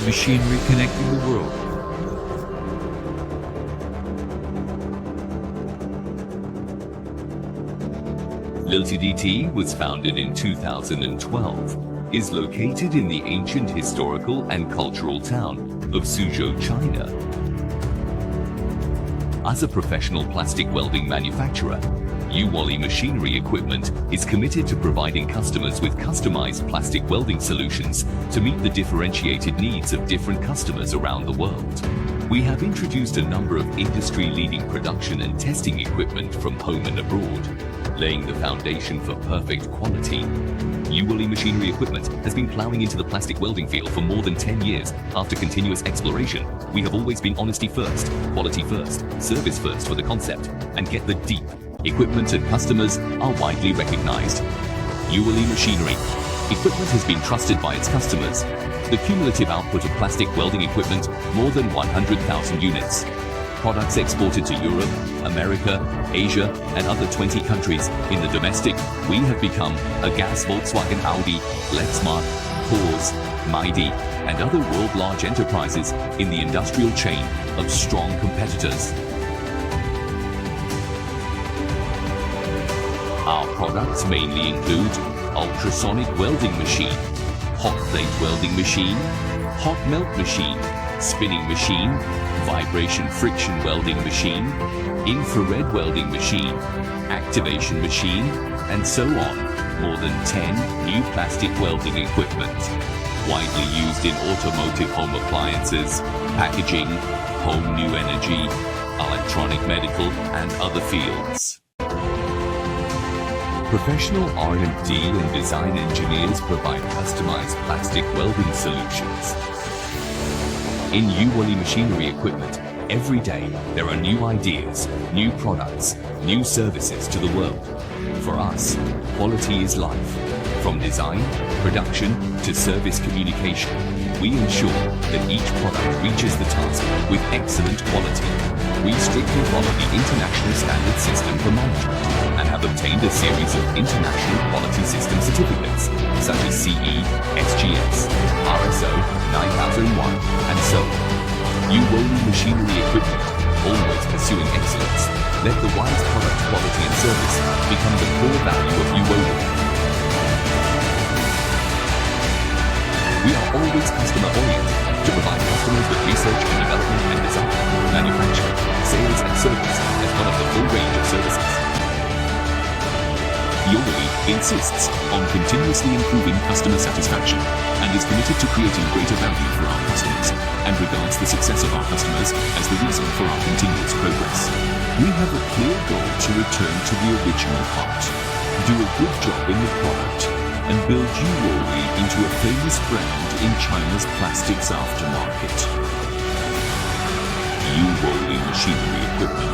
machinery connecting the world. LTDT was founded in 2012, is located in the ancient historical and cultural town of Suzhou, China. As a professional plastic welding manufacturer, Youwoly Machinery Equipment is committed to providing customers with customized plastic welding solutions to meet the differentiated needs of different customers around the world. We have introduced a number of industry-leading production and testing equipment from home and abroad, laying the foundation for perfect quality. Youwoly Machinery Equipment has been plowing into the plastic welding field for more than 10 years. After continuous exploration, we have always been honesty first, quality first, service first for the concept, and get the deep. Equipment and customers are widely recognized. Youwoly Machinery Equipment has been trusted by its customers. The cumulative output of plastic welding equipment, more than 100,000 units. Products exported to Europe, America, Asia, and other 20 countries. In the domestic, we have become a gas Volkswagen, Audi, Lexmark, Porsche, Maidi, and other world large enterprises in the industrial chain of strong competitors. Our products mainly include ultrasonic welding machine, hot plate welding machine, hot melt machine, spinning machine, vibration friction welding machine, infrared welding machine, activation machine, and so on. More than 10 new plastic welding equipment, widely used in automotive home appliances, packaging, home new energy, electronic medical, and other fields. Professional R&D and design engineers provide customized plastic welding solutions. In Youwoly Machinery Equipment, every day there are new ideas, new products, new services to the world. For us, quality is life. From design, production to service communication, we ensure that each product reaches the task with excellent quality. We strictly follow the International Standard System for Management and have obtained a series of international quality system certificates such as CE, SGS, RSO 9001, and so on. Youwoly Machinery Equipment, always pursuing excellence. Let the wise product quality and service become the core value of Youwoly. We are always customer-oriented to provide customers with research and development and design, manufacturing, sales and service as one of the full range of services. Youwoly insists on continuously improving customer satisfaction and is committed to creating greater value for our customers and regards the success of our customers as the reason for our continuous progress. We have a clear goal to return to the original heart, do a good job in the product, and build Youwoly into a famous brand in China's plastics aftermarket. Youwoly Machinery Equipment.